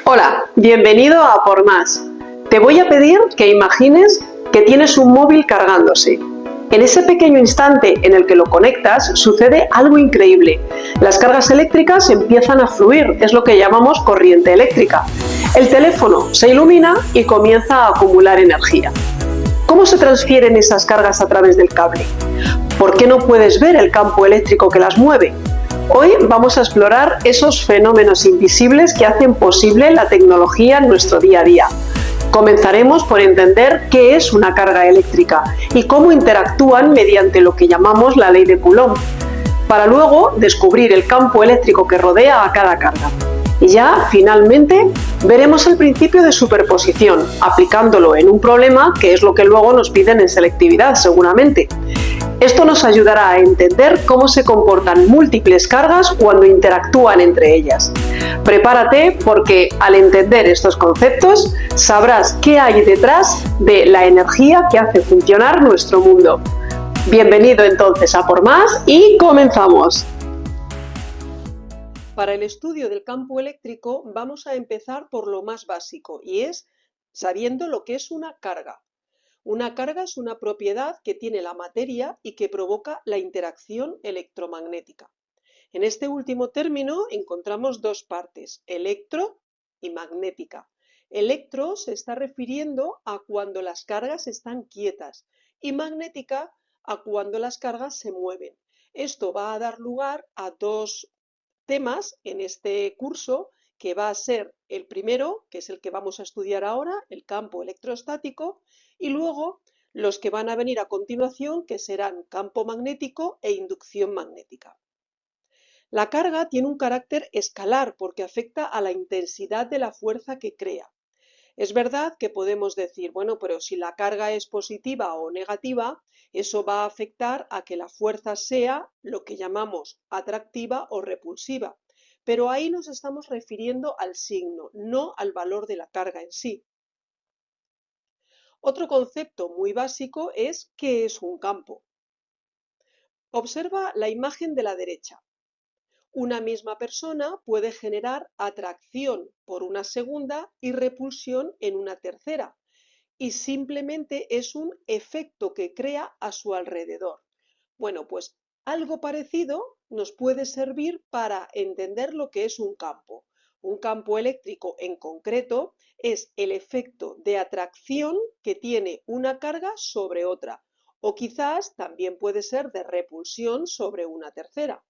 Hola, bienvenido a Por Más. Te voy a pedir que imagines que tienes un móvil cargándose. En ese pequeño instante en el que lo conectas sucede algo increíble. Las cargas eléctricas empiezan a fluir, es lo que llamamos corriente eléctrica. El teléfono se ilumina y comienza a acumular energía. ¿Cómo se transfieren esas cargas a través del cable? ¿Por qué no puedes ver el campo eléctrico que las mueve? Hoy vamos a explorar esos fenómenos invisibles que hacen posible la tecnología en nuestro día a día. Comenzaremos por entender qué es una carga eléctrica y cómo interactúan mediante lo que llamamos la ley de Coulomb, para luego descubrir el campo eléctrico que rodea a cada carga. Y ya, finalmente, veremos el principio de superposición, aplicándolo en un problema que es lo que luego nos piden en selectividad, seguramente. Esto nos ayudará a entender cómo se comportan múltiples cargas cuando interactúan entre ellas. Prepárate porque al entender estos conceptos sabrás qué hay detrás de la energía que hace funcionar nuestro mundo. Bienvenido entonces a Por Más y comenzamos. Para el estudio del campo eléctrico vamos a empezar por lo más básico y es sabiendo lo que es una carga. Una carga es una propiedad que tiene la materia y que provoca la interacción electromagnética. En este último término encontramos dos partes, electro y magnética. Electro se está refiriendo a cuando las cargas están quietas y magnética a cuando las cargas se mueven. Esto va a dar lugar a dos temas en este curso, que va a ser el primero, que es el que vamos a estudiar ahora, el campo electrostático, y luego los que van a venir a continuación, que serán campo magnético e inducción magnética. La carga tiene un carácter escalar porque afecta a la intensidad de la fuerza que crea. Es verdad que podemos decir, bueno, pero si la carga es positiva o negativa, eso va a afectar a que la fuerza sea lo que llamamos atractiva o repulsiva. Pero ahí nos estamos refiriendo al signo, no al valor de la carga en sí. Otro concepto muy básico es ¿qué es un campo? Observa la imagen de la derecha. Una misma persona puede generar atracción por una segunda y repulsión en una tercera, y simplemente es un efecto que crea a su alrededor. Bueno, pues algo parecido nos puede servir para entender lo que es un campo. Un campo eléctrico en concreto es el efecto de atracción que tiene una carga sobre otra, o quizás también puede ser de repulsión sobre una tercera.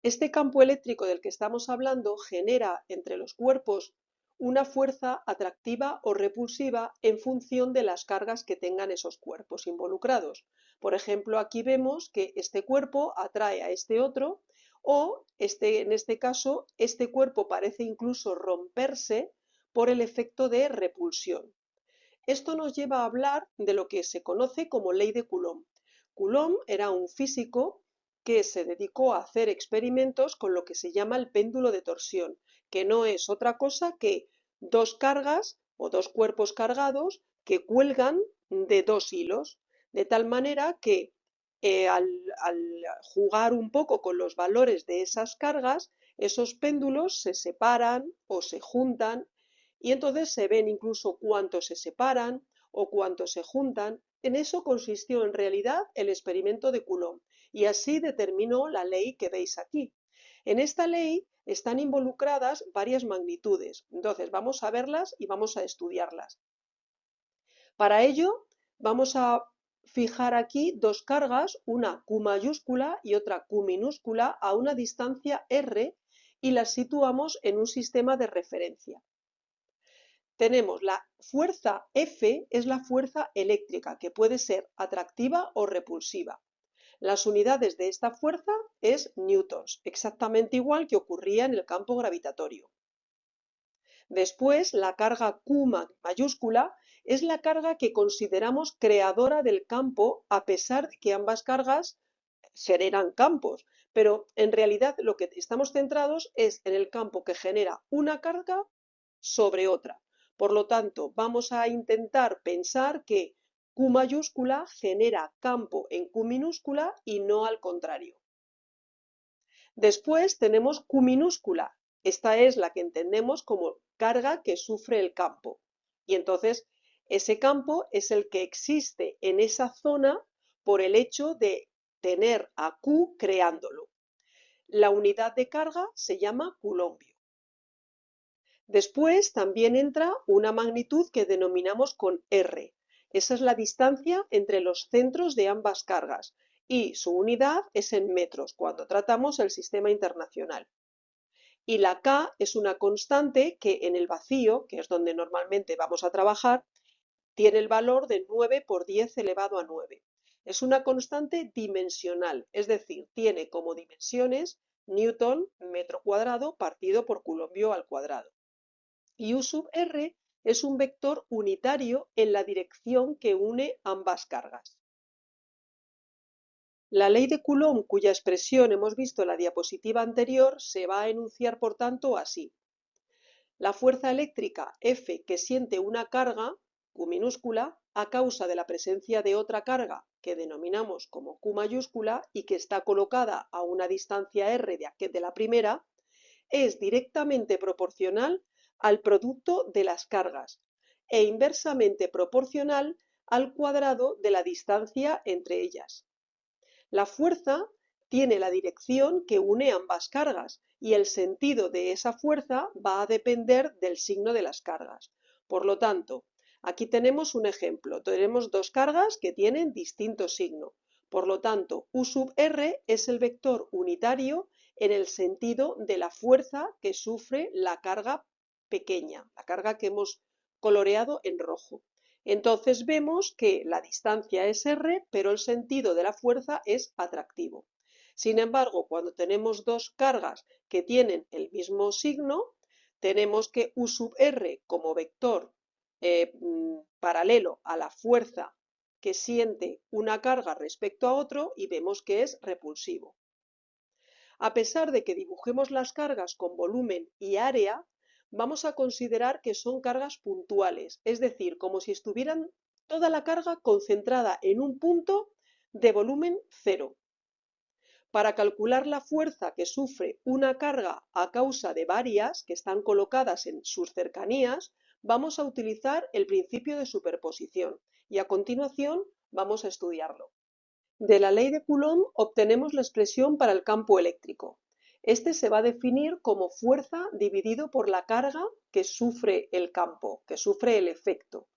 Este campo eléctrico del que estamos hablando genera entre los cuerpos una fuerza atractiva o repulsiva en función de las cargas que tengan esos cuerpos involucrados. Por ejemplo, aquí vemos que este cuerpo atrae a este otro o en este caso, este cuerpo parece incluso romperse por el efecto de repulsión. Esto nos lleva a hablar de lo que se conoce como ley de Coulomb. Coulomb era un físico que se dedicó a hacer experimentos con lo que se llama el péndulo de torsión, que no es otra cosa que dos cargas o dos cuerpos cargados que cuelgan de dos hilos, de tal manera que al jugar un poco con los valores de esas cargas, esos péndulos se separan o se juntan y entonces se ven incluso cuántos se separan o cuántos se juntan. En eso consistió en realidad el experimento de Coulomb y así determinó la ley que veis aquí. En esta ley están involucradas varias magnitudes, entonces vamos a verlas y vamos a estudiarlas. Para ello vamos a fijar aquí dos cargas, una Q mayúscula y otra Q minúscula a una distancia R y las situamos en un sistema de referencia. Tenemos la fuerza F, es la fuerza eléctrica, que puede ser atractiva o repulsiva. Las unidades de esta fuerza es newtons, exactamente igual que ocurría en el campo gravitatorio. Después, la carga Q mayúscula es la carga que consideramos creadora del campo, a pesar de que ambas cargas generan campos, pero en realidad lo que estamos centrados es en el campo que genera una carga sobre otra. Por lo tanto, vamos a intentar pensar que Q mayúscula genera campo en Q minúscula y no al contrario. Después tenemos Q minúscula, Esta es la que entendemos como carga que sufre el campo. Y entonces ese campo es el que existe en esa zona por el hecho de tener a Q creándolo. La unidad de carga se llama culombio. Después también entra una magnitud que denominamos con R. Esa es la distancia entre los centros de ambas cargas y su unidad es en metros cuando tratamos el sistema internacional. Y la K es una constante que en el vacío, que es donde normalmente vamos a trabajar, tiene el valor de 9 por 10 elevado a 9. Es una constante dimensional, es decir, tiene como dimensiones Newton metro cuadrado partido por culombio al cuadrado. Y U sub R es un vector unitario en la dirección que une ambas cargas. La ley de Coulomb, cuya expresión hemos visto en la diapositiva anterior, se va a enunciar por tanto así. La fuerza eléctrica F que siente una carga, Q minúscula, a causa de la presencia de otra carga que denominamos como Q mayúscula y que está colocada a una distancia R de la primera, es directamente proporcional al producto de las cargas e inversamente proporcional al cuadrado de la distancia entre ellas. La fuerza tiene la dirección que une ambas cargas y el sentido de esa fuerza va a depender del signo de las cargas. Por lo tanto, aquí tenemos un ejemplo. Tenemos dos cargas que tienen distinto signo. Por lo tanto, U sub R es el vector unitario en el sentido de la fuerza que sufre la carga pequeña, la carga que hemos coloreado en rojo. Entonces vemos que la distancia es R, pero el sentido de la fuerza es atractivo. Sin embargo, cuando tenemos dos cargas que tienen el mismo signo, tenemos que U sub R como vector paralelo a la fuerza que siente una carga respecto a otro y vemos que es repulsivo. A pesar de que dibujemos las cargas con volumen y área, vamos a considerar que son cargas puntuales, es decir, como si estuvieran toda la carga concentrada en un punto de volumen cero. Para calcular la fuerza que sufre una carga a causa de varias que están colocadas en sus cercanías, vamos a utilizar el principio de superposición y a continuación vamos a estudiarlo. De la ley de Coulomb obtenemos la expresión para el campo eléctrico. Este se va a definir como fuerza dividido por la carga que sufre el campo, que sufre el efecto.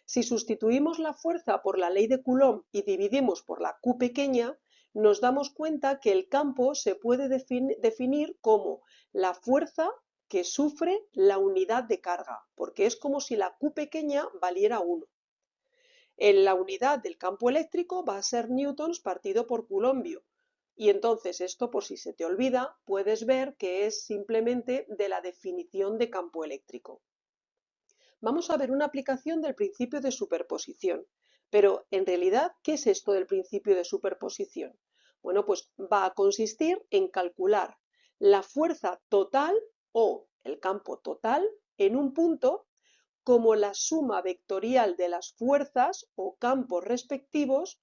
Si sustituimos la fuerza por la ley de Coulomb y dividimos por la Q pequeña, nos damos cuenta que el campo se puede definir como la fuerza que sufre la unidad de carga, porque es como si la Q pequeña valiera 1. En la unidad del campo eléctrico va a ser newtons partido por coulombio. Y entonces esto, por si se te olvida, puedes ver que es simplemente de la definición de campo eléctrico. Vamos a ver una aplicación del principio de superposición. Pero, en realidad, ¿qué es esto del principio de superposición? Bueno, pues va a consistir en calcular la fuerza total o el campo total en un punto como la suma vectorial de las fuerzas o campos respectivos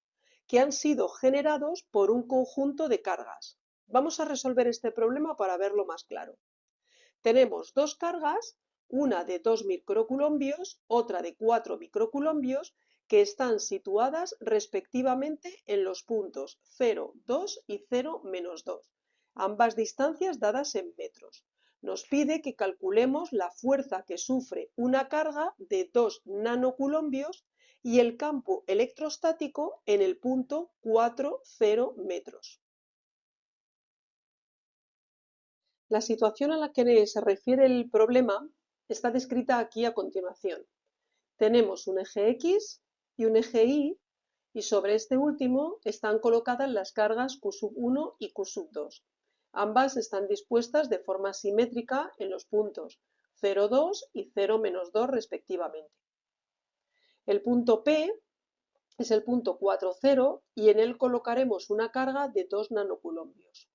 que han sido generados por un conjunto de cargas. Vamos a resolver este problema para verlo más claro. Tenemos dos cargas, una de 2 microcoulombios, otra de 4 microcoulombios, que están situadas respectivamente en los puntos 0, 2 y 0, menos 2, ambas distancias dadas en metros. Nos pide que calculemos la fuerza que sufre una carga de 2 nanocoulombios y el campo electrostático en el punto 4, 0 metros. La situación a la que se refiere el problema está descrita aquí a continuación. Tenemos un eje X y un eje Y, y sobre este último están colocadas las cargas Q sub 1 y Q sub 2. Ambas están dispuestas de forma simétrica en los puntos 0, 2 y 0, menos 2 respectivamente. El punto P es el punto 4, 0 y en él colocaremos una carga de 2 nanocoulombios.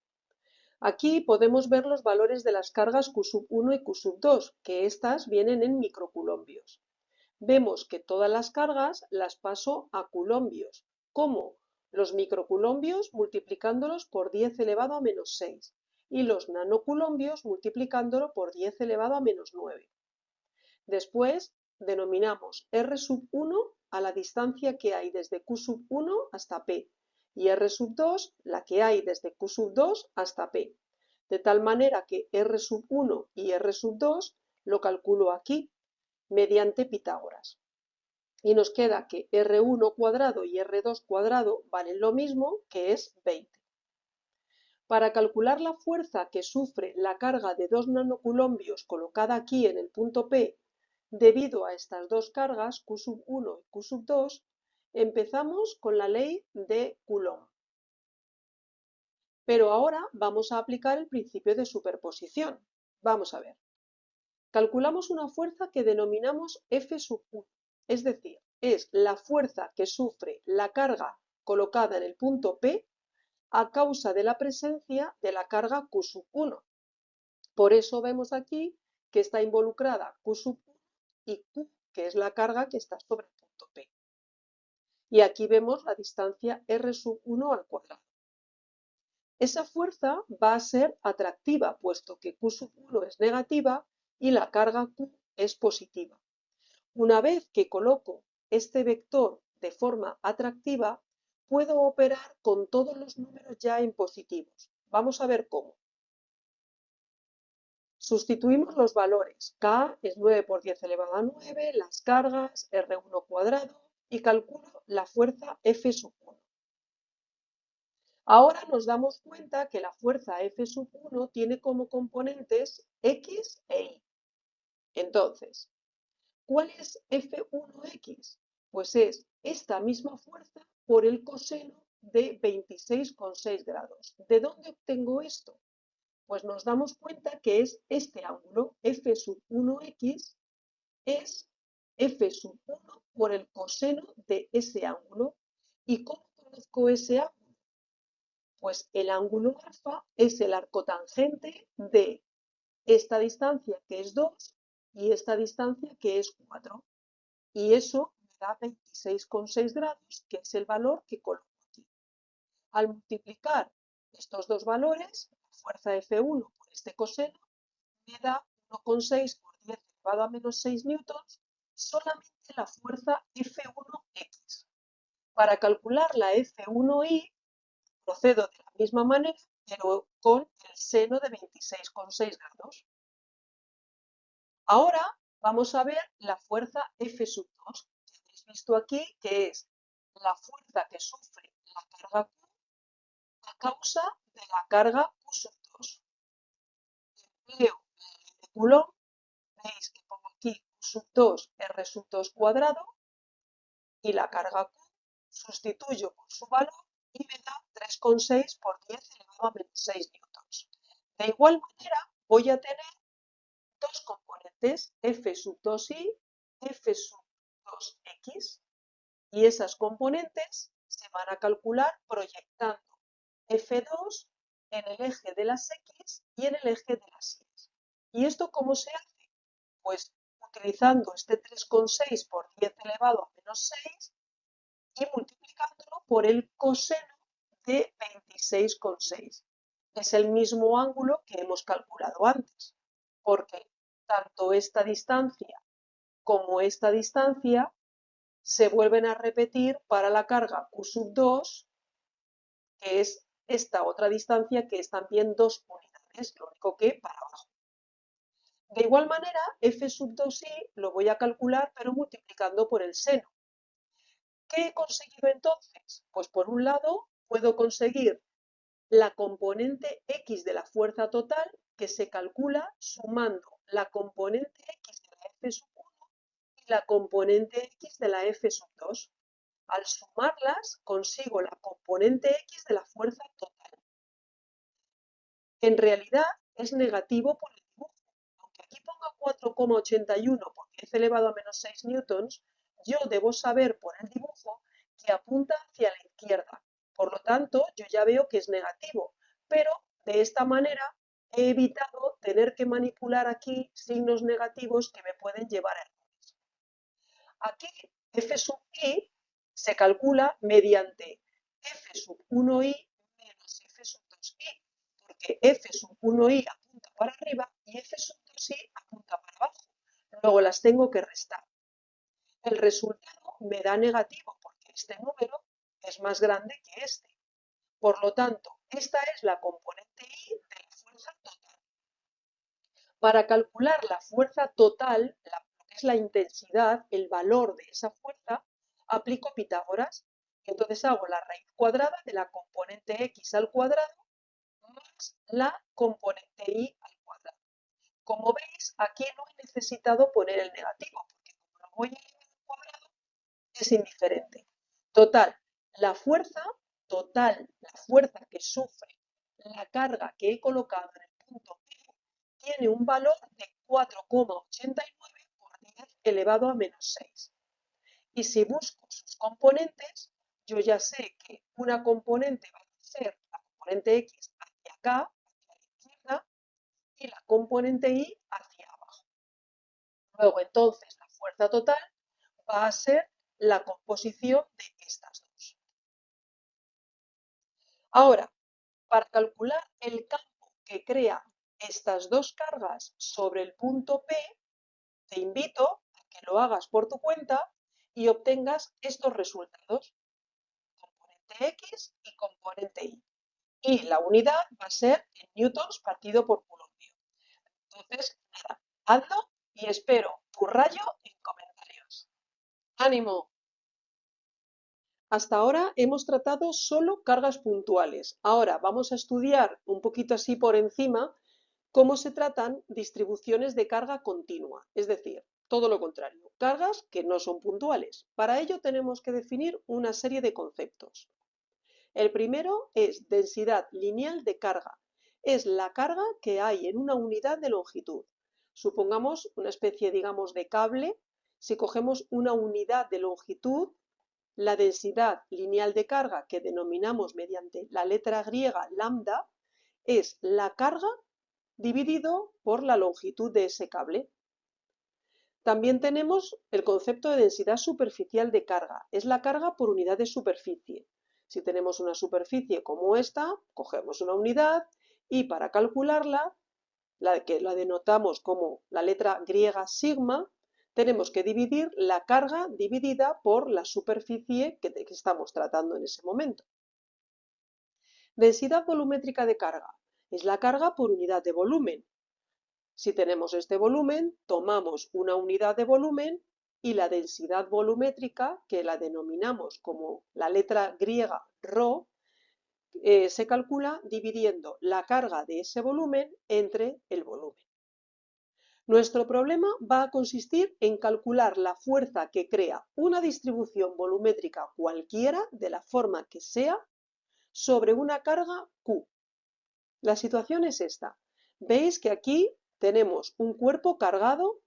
Aquí podemos ver los valores de las cargas Q sub 1 y Q sub 2, que estas vienen en microcoulombios. Vemos que todas las cargas las paso a coulombios. ¿Cómo? Los microcoulombios multiplicándolos por 10 elevado a menos 6. y los nanoculombios multiplicándolo por 10 elevado a menos 9. Después denominamos R1 a la distancia que hay desde Q1 hasta P y R2 la que hay desde Q2 hasta P, de tal manera que R1 y R2 lo calculo aquí mediante Pitágoras. Y nos queda que R1 cuadrado y R2 cuadrado valen lo mismo, que es 20. Para calcular la fuerza que sufre la carga de 2 nanoculombios colocada aquí en el punto P debido a estas dos cargas, Q1 y Q2, empezamos con la ley de Coulomb. Pero ahora vamos a aplicar el principio de superposición. Vamos a ver. Calculamos una fuerza que denominamos F1, es decir, es la fuerza que sufre la carga colocada en el punto P a causa de la presencia de la carga Q1. Por eso vemos aquí que está involucrada Q1 y Q, que es la carga que está sobre el punto P. Y aquí vemos la distancia R1 al cuadrado. Esa fuerza va a ser atractiva, puesto que Q1 es negativa y la carga Q es positiva. Una vez que coloco este vector de forma atractiva, puedo operar con todos los números ya en positivos. Vamos a ver cómo. Sustituimos los valores. K es 9 por 10 elevado a 9, las cargas, R1 cuadrado, y calculo la fuerza F1. Ahora nos damos cuenta que la fuerza F1 tiene como componentes X e Y. Entonces, ¿cuál es F1X? Pues es esta misma fuerza por el coseno de 26,6 grados. ¿De dónde obtengo esto? Pues nos damos cuenta que es este ángulo, F1X es F1 por el coseno de ese ángulo. ¿Y cómo conozco ese ángulo? Pues el ángulo alfa es el arcotangente de esta distancia que es 2 y esta distancia que es 4. Y eso me da 26,6 grados, que es el valor que coloco aquí. Al multiplicar estos dos valores, la fuerza F1 por este coseno, me da 1,6 por 10 elevado a menos 6 newtons, solamente la fuerza F1X. Para calcular la F1Y, procedo de la misma manera, pero con el seno de 26,6 grados. Ahora vamos a ver la fuerza F2, que habéis visto aquí, que es la fuerza que sufre la carga Q a causa de la carga Q2. Empleo la ley de Coulomb, veis que pongo aquí Q2 R2 cuadrado y la carga Q sustituyo por su valor y me da 3,6 por 10 elevado a menos 6 newtons. De igual manera voy a tener dos componentes, F2y, F2x, y esas componentes se van a calcular proyectando F2 en el eje de las X y en el eje de las Y. ¿Y esto cómo se hace? Pues utilizando este 3,6 por 10 elevado a menos 6 y multiplicándolo por el coseno de 26,6. Es el mismo ángulo que hemos calculado antes, porque tanto esta distancia como esta distancia se vuelven a repetir para la carga Q2, que es esta otra distancia que es también 2 unidades, lo único que para abajo. De igual manera, F2y lo voy a calcular pero multiplicando por el seno. ¿Qué he conseguido entonces? Pues por un lado puedo conseguir la componente X de la fuerza total, que se calcula sumando la componente X de la F1 y la componente X de la F2. Al sumarlas consigo la componente X de la fuerza total. En realidad es negativo por el dibujo. Aunque aquí ponga 4,81 por 10 elevado a menos 6 newtons, yo debo saber por el dibujo que apunta hacia la izquierda. Por lo tanto, yo ya veo que es negativo, pero de esta manera he evitado tener que manipular aquí signos negativos que me pueden llevar a errores. Aquí F sub i se calcula mediante F sub 1i menos F sub 2i, que F sub 1i apunta para arriba y F sub 2i apunta para abajo. Luego las tengo que restar. El resultado me da negativo porque este número es más grande que este. Por lo tanto, esta es la componente I de la fuerza total. Para calcular la fuerza total, lo que es la intensidad, el valor de esa fuerza, aplico Pitágoras. Entonces hago la raíz cuadrada de la componente x al cuadrado más la componente y al cuadrado. Como veis, aquí no he necesitado poner el negativo, porque como lo voy a elevar al cuadrado, es indiferente. Total, la fuerza la fuerza que sufre la carga que he colocado en el punto P, tiene un valor de 4,89 por 10 elevado a menos 6. Y si busco sus componentes, yo ya sé que una componente va a ser la componente X hacia acá, hacia la izquierda, y la componente Y hacia abajo. Luego, entonces, la fuerza total va a ser la composición de estas dos. Ahora, para calcular el campo que crea estas dos cargas sobre el punto P, te invito a que lo hagas por tu cuenta y obtengas estos resultados, componente X y componente Y. Y la unidad va a ser en newtons partido por coulombio. Entonces, nada, hazlo y espero tu rayo en comentarios. ¡Ánimo! Hasta ahora hemos tratado solo cargas puntuales. Ahora vamos a estudiar un poquito así por encima cómo se tratan distribuciones de carga continua, es decir, todo lo contrario, cargas que no son puntuales. Para ello tenemos que definir una serie de conceptos. El primero es densidad lineal de carga. Es la carga que hay en una unidad de longitud. Supongamos una especie, digamos, de cable. Si cogemos una unidad de longitud, la densidad lineal de carga que denominamos mediante la letra griega lambda es la carga dividido por la longitud de ese cable. También tenemos el concepto de densidad superficial de carga. Es la carga por unidad de superficie. Si tenemos una superficie como esta, cogemos una unidad y para calcularla, la que la denotamos como la letra griega sigma, tenemos que dividir la carga dividida por la superficie que estamos tratando en ese momento. Densidad volumétrica de carga. Es la carga por unidad de volumen. Si tenemos este volumen, tomamos una unidad de volumen y la densidad volumétrica, que la denominamos como la letra griega ρ, se calcula dividiendo la carga de ese volumen entre el volumen. Nuestro problema va a consistir en calcular la fuerza que crea una distribución volumétrica cualquiera, de la forma que sea, sobre una carga Q. La situación es esta. Veis que aquí tenemos un cuerpo cargado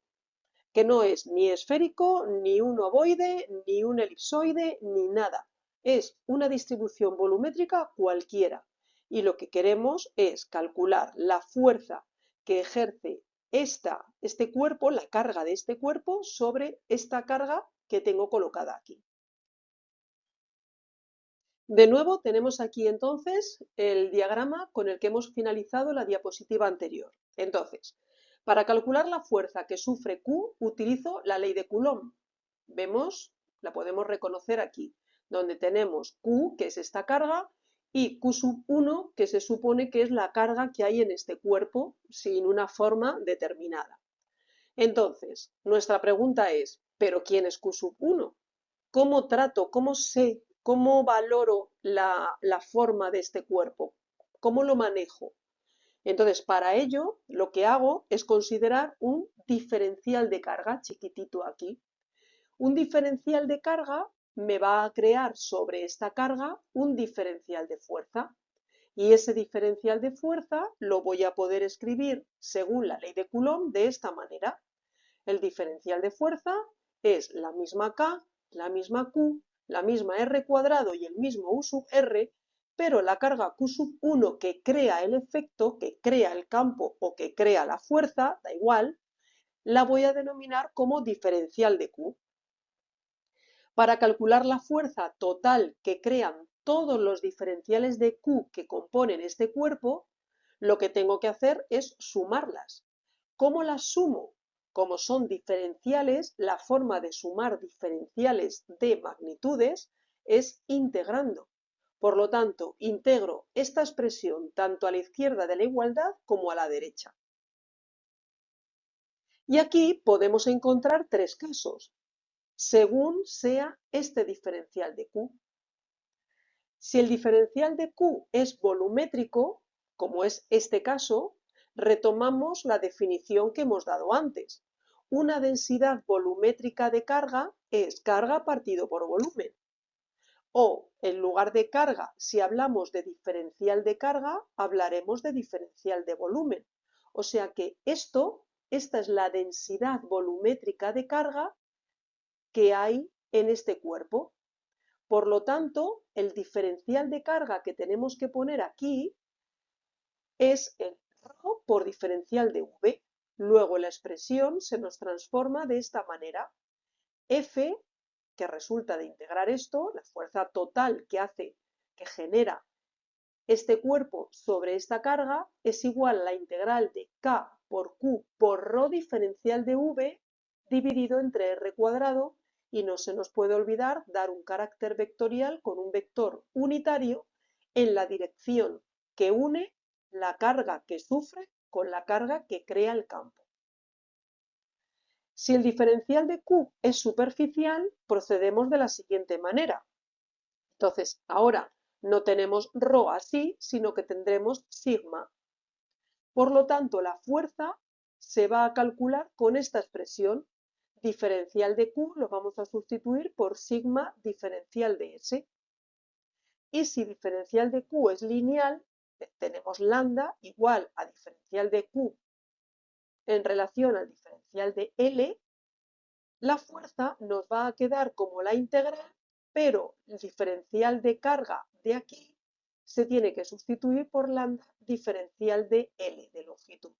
que no es ni esférico, ni un ovoide, ni un elipsoide, ni nada. Es una distribución volumétrica cualquiera. Y lo que queremos es calcular la fuerza que ejerce este cuerpo, la carga de este cuerpo, sobre esta carga que tengo colocada aquí. De nuevo tenemos aquí entonces el diagrama con el que hemos finalizado la diapositiva anterior. Entonces, para calcular la fuerza que sufre Q, utilizo la ley de Coulomb. Vemos, la podemos reconocer aquí, donde tenemos Q, que es esta carga, y Q sub 1, que se supone que es la carga que hay en este cuerpo sin una forma determinada. Entonces, nuestra pregunta es, ¿pero quién es Q sub 1? ¿Cómo trato, cómo sé, cómo valoro la forma de este cuerpo? ¿Cómo lo manejo? Entonces, para ello, lo que hago es considerar un diferencial de carga, chiquitito aquí. Un diferencial de carga me va a crear sobre esta carga un diferencial de fuerza. Y ese diferencial de fuerza lo voy a poder escribir según la ley de Coulomb de esta manera. El diferencial de fuerza es la misma K, la misma Q, la misma R cuadrado y el mismo U sub R, pero la carga Q sub 1 que crea el efecto, que crea el campo o que crea la fuerza, da igual, la voy a denominar como diferencial de Q. Para calcular la fuerza total que crean todos los diferenciales de Q que componen este cuerpo, Lo que tengo que hacer es sumarlas. ¿Cómo las sumo? Como son diferenciales, la forma de sumar diferenciales de magnitudes es integrando. Por lo tanto, integro esta expresión tanto a la izquierda de la igualdad como a la derecha. Y aquí podemos encontrar tres casos, según sea este diferencial de Q. Si el diferencial de Q es volumétrico, como es este caso, retomamos la definición que hemos dado antes. Una densidad volumétrica de carga es carga partido por volumen. O, en lugar de carga, si hablamos de diferencial de carga, hablaremos de diferencial de volumen. O sea que esta es la densidad volumétrica de carga que hay en este cuerpo. Por lo tanto, el diferencial de carga que tenemos que poner aquí es el ρ por diferencial de V. Luego la expresión se nos transforma de esta manera. F, que resulta de integrar esto, la fuerza total que genera este cuerpo sobre esta carga, es igual a la integral de K por Q por ρ diferencial de V dividido entre R cuadrado, y no se nos puede olvidar dar un carácter vectorial con un vector unitario en la dirección que une la carga que sufre con la carga que crea el campo. Si el diferencial de Q es superficial, procedemos de la siguiente manera. Entonces, ahora no tenemos ρ así, sino que tendremos sigma. Por lo tanto, la fuerza se va a calcular con esta expresión. Diferencial de Q lo vamos a sustituir por sigma diferencial de S. Y si diferencial de Q es lineal, tenemos lambda igual a diferencial de Q en relación al diferencial de L. La fuerza nos va a quedar como la integral, pero el diferencial de carga de aquí se tiene que sustituir por lambda diferencial de L, de longitud.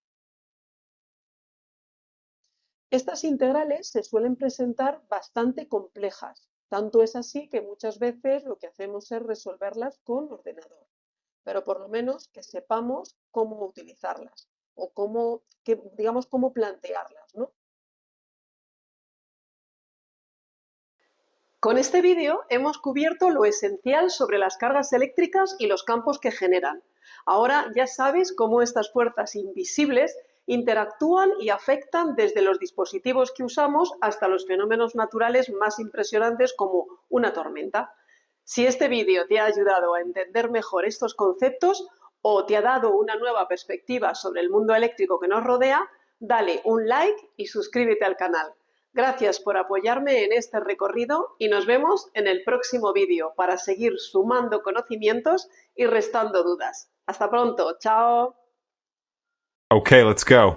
Estas integrales se suelen presentar bastante complejas, tanto es así que muchas veces lo que hacemos es resolverlas con ordenador, pero por lo menos que sepamos cómo utilizarlas o digamos, cómo plantearlas, ¿no? Con este vídeo hemos cubierto lo esencial sobre las cargas eléctricas y los campos que generan. Ahora ya sabes cómo estas fuerzas invisibles interactúan y afectan desde los dispositivos que usamos hasta los fenómenos naturales más impresionantes como una tormenta. Si este vídeo te ha ayudado a entender mejor estos conceptos o te ha dado una nueva perspectiva sobre el mundo eléctrico que nos rodea, dale un like y suscríbete al canal. Gracias por apoyarme en este recorrido y nos vemos en el próximo vídeo para seguir sumando conocimientos y restando dudas. Hasta pronto, chao. Okay, let's go.